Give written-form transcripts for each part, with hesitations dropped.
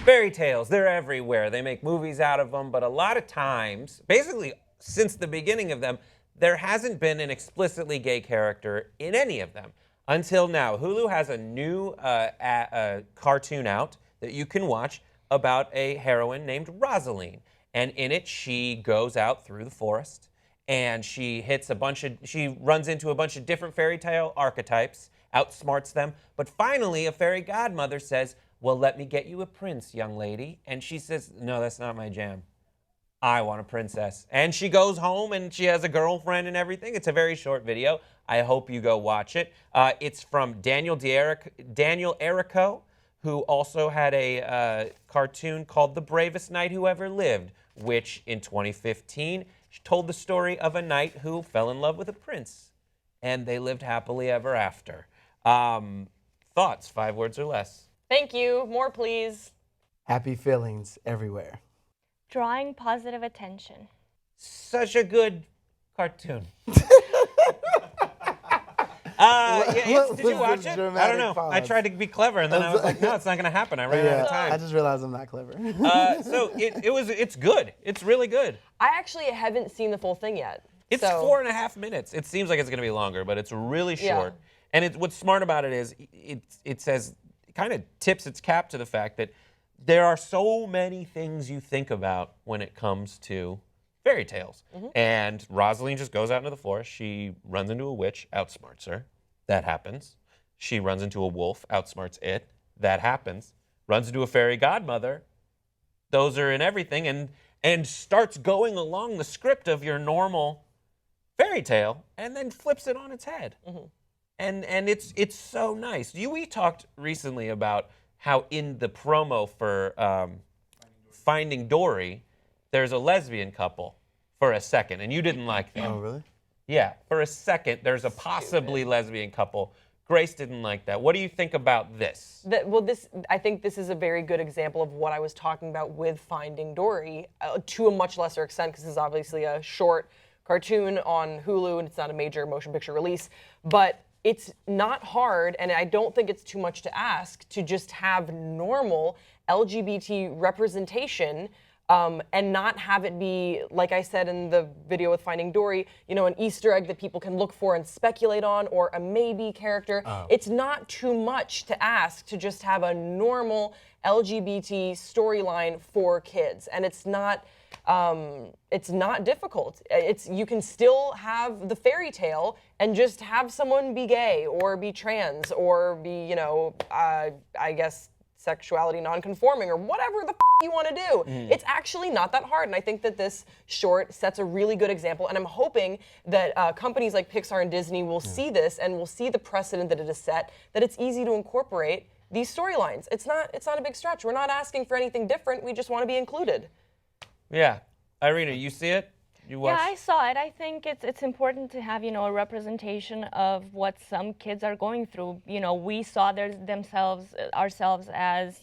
Fairy tales, they're everywhere. They make movies out of them, but a lot of times, basically since the beginning of them, there hasn't been an explicitly gay character in any of them until now. Hulu has a new cartoon out that you can watch about a heroine named Rosaline. And in it, she goes out through the forest and she runs into a bunch of different fairy tale archetypes, outsmarts them. But finally, a fairy godmother says, well, let me get you a prince, young lady. And she says, no, that's not my jam. I want a princess. And she goes home and she has a girlfriend and everything. It's a very short video. I hope you go watch it. It's from Daniel Errico, who also had a cartoon called The Bravest Knight Who Ever Lived, which in 2015 told the story of a knight who fell in love with a prince. And they lived happily ever after. Thoughts, 5 words or less. Thank you. More, please. Happy feelings everywhere. Drawing positive attention. Such a good cartoon. Did you watch it? I don't know. Pause. I tried to be clever, and then I was like, no, it's not going to happen. I ran out of time. I just realized I'm not clever. So it's good. It's really good. I actually haven't seen the full thing yet. It's 4.5 minutes. It seems like it's going to be longer, but it's really short. Yeah. And what's smart about it is it says, kind of tips its cap to the fact that there are so many things you think about when it comes to fairy tales. Mm-hmm. And Rosaline just goes out into the forest. She runs into a witch, outsmarts her. That happens. She runs into a wolf, outsmarts it. That happens. Runs into a fairy godmother. Those are in everything. And starts going along the script of your normal fairy tale and then flips it on its head. Mm-hmm. And it's so nice. We talked recently about how in the promo for Finding Dory, there's a lesbian couple for a second, and you didn't like that. Oh, really? Yeah, for a second, there's a possibly lesbian couple. Grace didn't like that. What do you think about this? I think this is a very good example of what I was talking about with Finding Dory, to a much lesser extent, because this is obviously a short cartoon on Hulu, and it's not a major motion picture release, but it's not hard, and I don't think it's too much to ask to just have normal LGBT representation and not have it be, like I said in the video with Finding Dory, an Easter egg that people can look for and speculate on, or a maybe character. It's not too much to ask to just have a normal LGBT storyline for kids, and it's not difficult. You can still have the fairy tale and just have someone be gay or be trans or be, I guess, sexuality non-conforming or whatever the you want to do. It's actually not that hard, and I think that this short sets a really good example, and I'm hoping that companies like Pixar and Disney will see this and will see the precedent that it has set, that it's easy to incorporate these storylines. It's not a big stretch. We're not asking for anything different. We just want to be included. Yeah. Irina, you see it? You watched? Yeah, I saw it. I think it's important to have, a representation of what some kids are going through. We saw ourselves as,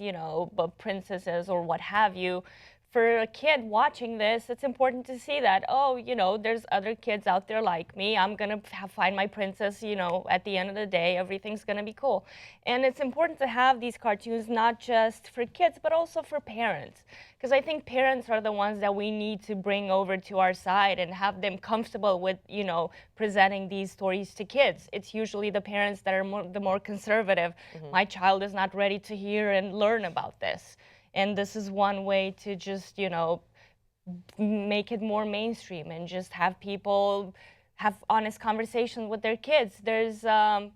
princesses or what have you. For a kid watching this, it's important to see that, there's other kids out there like me. I'm going to find my princess, at the end of the day, everything's going to be cool. And it's important to have these cartoons not just for kids, but also for parents. Because I think parents are the ones that we need to bring over to our side and have them comfortable with, presenting these stories to kids. It's usually the parents that are the more conservative. Mm-hmm. My child is not ready to hear and learn about this. And this is one way to just, make it more mainstream and just have people have honest conversations with their kids. There's a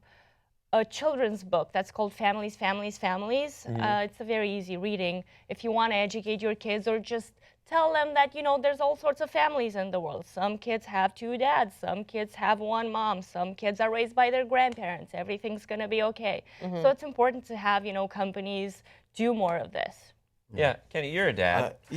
children's book that's called Families, Families, Families. Mm-hmm. It's a very easy reading. If you want to educate your kids or just tell them that, there's all sorts of families in the world. Some kids have 2 dads. Some kids have 1 mom. Some kids are raised by their grandparents. Everything's going to be okay. Mm-hmm. So it's important to have, companies do more of this. Yeah, Kenny, you're a dad. I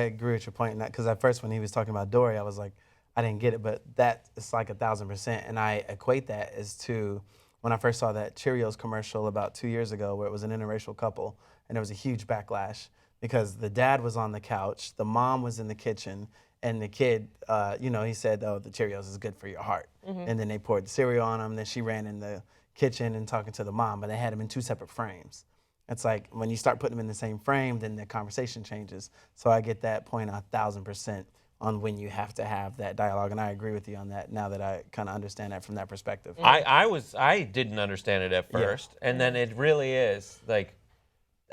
agree with your point in that, because at first when he was talking about Dory, I was like, I didn't get it, but that is like 1,000%, and I equate that as to when I first saw that Cheerios commercial about 2 years ago where it was an interracial couple, and there was a huge backlash because the dad was on the couch, the mom was in the kitchen, and the kid, he said, oh, the Cheerios is good for your heart. Mm-hmm. And then they poured the cereal on him, then she ran in the kitchen and talking to the mom, but they had him in 2 separate frames. It's like when you start putting them in the same frame, then the conversation changes. So I get that point 1,000% on when you have to have that dialogue, and I agree with you on that now that I kind of understand that from that perspective. I didn't understand it at first, and then it really is like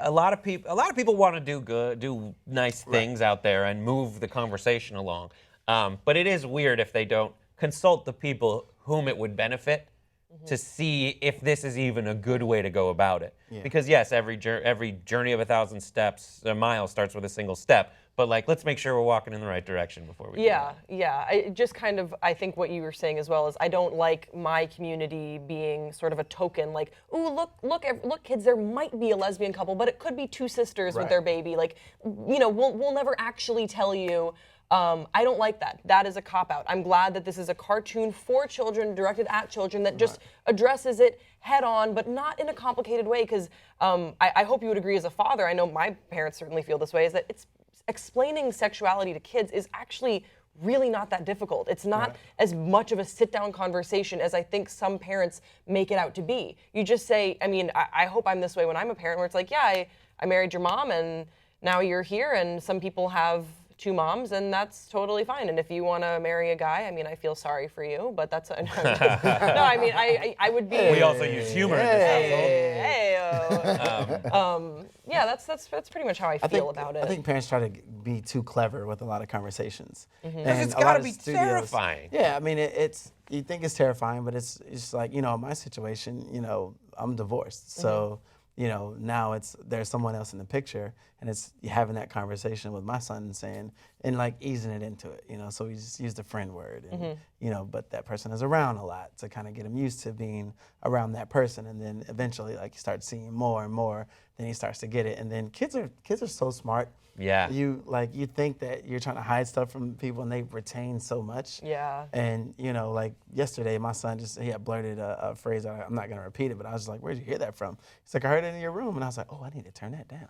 a lot of people want to do nice things out there and move the conversation along. But it is weird if they don't consult the people whom it would benefit to see if this is even a good way to go about it. Yeah. Because yes, every journey of 1,000 steps, a mile starts with a single step. But like, let's make sure we're walking in the right direction before we. Yeah, yeah. I think what you were saying as well is I don't like my community being sort of a token. Like, ooh, look, kids, there might be a lesbian couple, but it could be two sisters with their baby. Like, we'll never actually tell you. I don't like that. That is a cop-out. I'm glad that this is a cartoon for children, directed at children, that just addresses it head on, but not in a complicated way, because I hope you would agree as a father, I know my parents certainly feel this way, is that it's explaining sexuality to kids is actually really not that difficult. It's not as much of a sit-down conversation as I think some parents make it out to be. You just say, I hope I'm this way when I'm a parent, where it's like, yeah, I married your mom, and now you're here, and some people have two moms, and that's totally fine. And if you want to marry a guy, I feel sorry for you, but that's I would be. We also use humor in this household. Yeah, that's pretty much how I feel about it. I think parents try to be too clever with a lot of conversations. Because it's got to be terrifying. Yeah, it's you think it's terrifying, but it's like, in my situation, I'm divorced, so. Now there's someone else in the picture, and it's having that conversation with my son and saying, and like easing it into it, so we just use the friend word, and, but that person is around a lot to kind of get him used to being around that person. And then eventually, like, you start seeing more and more, then he starts to get it. And then kids are so smart. Yeah. You think that you're trying to hide stuff from people, and they retain so much. Yeah. And like yesterday, my son he had blurted a phrase. I'm not gonna repeat it, but I was just like, "Where'd you hear that from?" He's like, "I heard it in your room," and I was like, "Oh, I need to turn that down."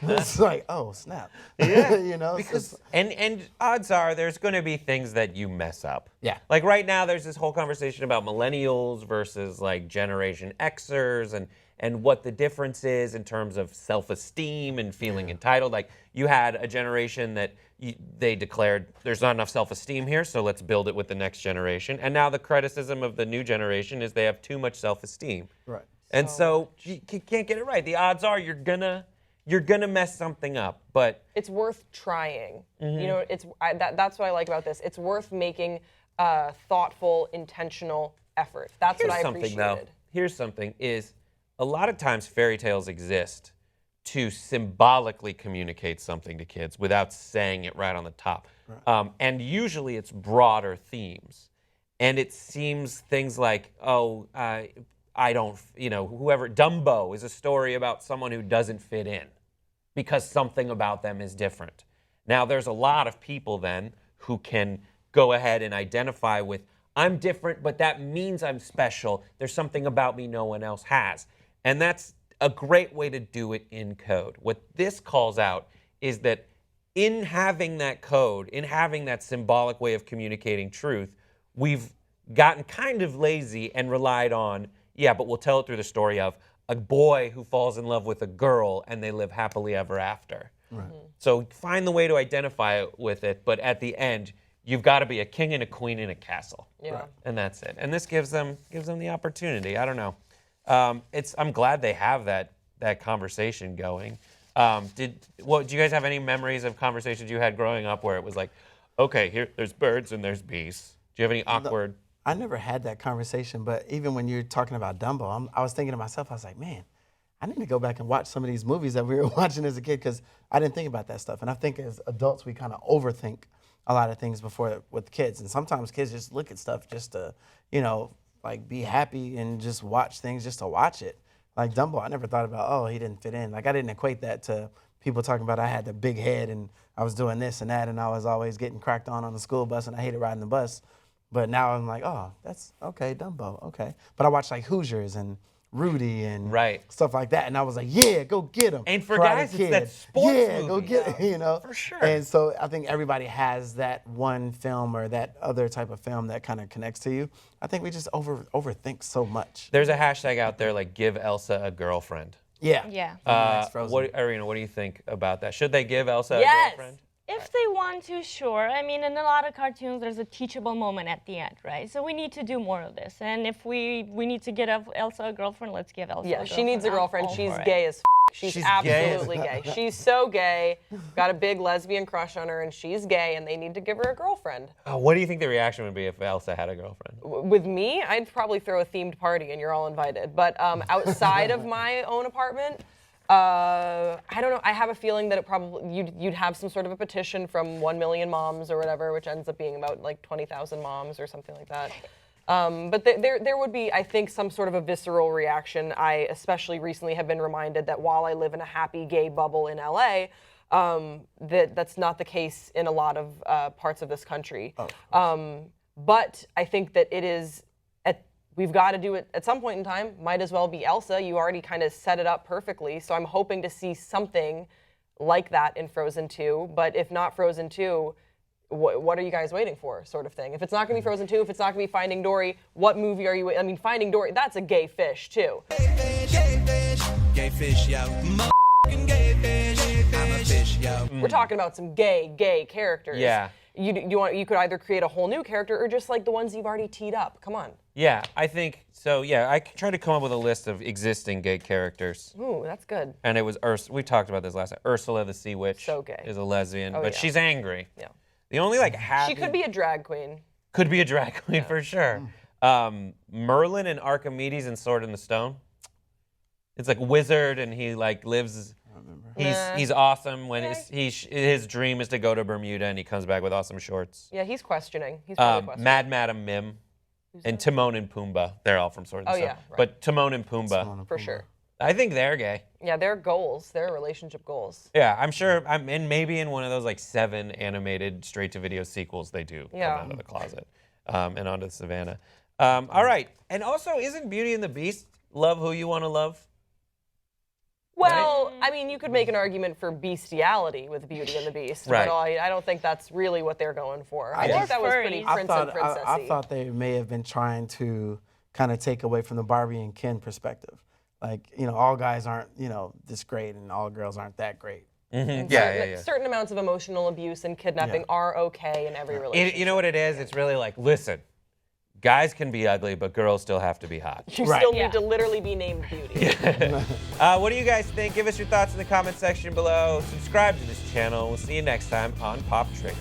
It's like, oh snap. Yeah. Because and odds are there's going to be things that you mess up. Yeah. Like right now, there's this whole conversation about millennials versus like Generation Xers and what the difference is in terms of self-esteem and feeling entitled. Like you had a generation that they declared there's not enough self-esteem here, so let's build it with the next generation. And now the criticism of the new generation is they have too much self-esteem. Right. And so you can't get it right. The odds are you're gonna mess something up, but it's worth trying. That's what I like about this. It's worth making a thoughtful, intentional effort. That's what I appreciated. Here's something is, a lot of times fairy tales exist to symbolically communicate something to kids without saying it right on the top. Right. And usually it's broader themes. And it seems things like, whoever, Dumbo is a story about someone who doesn't fit in because something about them is different. Now there's a lot of people then who can go ahead and identify with, I'm different, but that means I'm special. There's something about me no one else has. And that's a great way to do it in code. What this calls out is that in having that code, in having that symbolic way of communicating truth, we've gotten kind of lazy and relied on, but we'll tell it through the story of a boy who falls in love with a girl and they live happily ever after. Right. So find the way to identify with it, but at the end, you've got to be a king and a queen in a castle. Yeah. Right. And that's it. And this gives them the opportunity. I don't know. I'm glad they have that conversation going. Do you guys have any memories of conversations you had growing up where it was like, okay, there's birds and there's bees? Do you have any awkward? I never had that conversation, but even when you're talking about Dumbo, I was thinking to myself, I was like, man, I need to go back and watch some of these movies that we were watching as a kid, because I didn't think about that stuff. And I think as adults, we kind of overthink a lot of things before with kids. And sometimes kids just look at stuff just to, like be happy and just watch things just to watch it. Like Dumbo, I never thought about, he didn't fit in. Like I didn't equate that to people talking about I had the big head and I was doing this and that and I was always getting cracked on the school bus and I hated riding the bus. But now I'm like, that's okay, Dumbo, okay. But I watch like Hoosiers and Rudy and Right. stuff like that. And I was like, yeah, go get him. And for guys, it's that sports yeah, go movie. get it, you know. For sure. And so I think everybody has that one film or that other type of film that kind of connects to you. I think we just overthink so much. There's a hashtag out there like give Elsa a girlfriend. Yeah. Yeah. Irina, what do you think about that? Should they give Elsa Yes. a girlfriend? If they want to, sure. I mean, in a lot of cartoons, there's a teachable moment at the end, right? So we need to do more of this. And if we need to get Elsa a girlfriend, let's give Elsa a Yeah, girlfriend. she needs a I'm girlfriend. all She's for it. gay as f. She's She's gay as absolutely gay. She's so gay. Got a big lesbian crush on her, and she's gay, and they need to give her a girlfriend. What do you think the reaction would be if Elsa had a girlfriend? With me, I'd probably throw a themed party, and you're all invited. But outside of my own apartment, I don't know. I have a feeling that it probably you'd have some sort of a petition from 1 million moms or whatever, which ends up being about like 20,000 moms or something like that. But there would be, I think, some sort of a visceral reaction. I especially recently have been reminded that while I live in a happy gay bubble in LA, that's not the case in a lot of parts of this country. But I think that it is. We've got to do it at some point in time. Might as well be Elsa. You already kind of set it up perfectly. So I'm hoping to see something like that in Frozen 2. But if not Frozen 2, what are you guys waiting for, sort of thing? If it's not going to be Frozen 2, if it's not going to be Finding Dory, what movie are you? I mean, Finding Dory, that's a gay fish too. Gay fish, yo. Motherfucking gay fish. I'm a fish, yo. We're talking about some gay characters. Yeah. You could either create a whole new character or just like the ones you've already teed up. Come on. Yeah, I think so. Yeah, I tried to come up with a list of existing gay characters. Ooh, that's good. And it was we talked about this last time. Ursula the Sea Witch So gay. is a lesbian, Oh, but yeah. she's angry. Yeah. The only like happy She could be a drag queen. could be a drag queen for sure. Merlin and Archimedes in Sword in the Stone. It's like wizard, and he like lives. He's awesome when his dream is to go to Bermuda, and he comes back with awesome shorts. Yeah, he's questioning. He's probably questioning. Mad Madam Mim and Timon and Pumbaa. They're all from Sword in the Stone. yeah, right. But Timon and Pumbaa, For sure. I think they're gay. Yeah, they're goals. They're relationship goals. Yeah, I'm sure. And maybe in one of those like 7 animated straight-to-video sequels, they do come out of the closet and onto the savannah. All right, and also, isn't Beauty and the Beast love who you want to love? Well, I mean, you could make an argument for bestiality with Beauty and the Beast, Right. but I don't think that's really what they're going for. I Yeah. think that was pretty Furries. prince and princessy. I thought they may have been trying to kind of take away from the Barbie and Ken perspective. Like, all guys aren't, this great and all girls aren't that great. Certain amounts of emotional abuse and kidnapping are okay in every relationship. You know what it is? It's really like, listen, guys can be ugly, but girls still have to be hot. You still need to literally be named Beauty. What do you guys think? Give us your thoughts in the comment section below. Subscribe to this channel. We'll see you next time on Pop Trigger.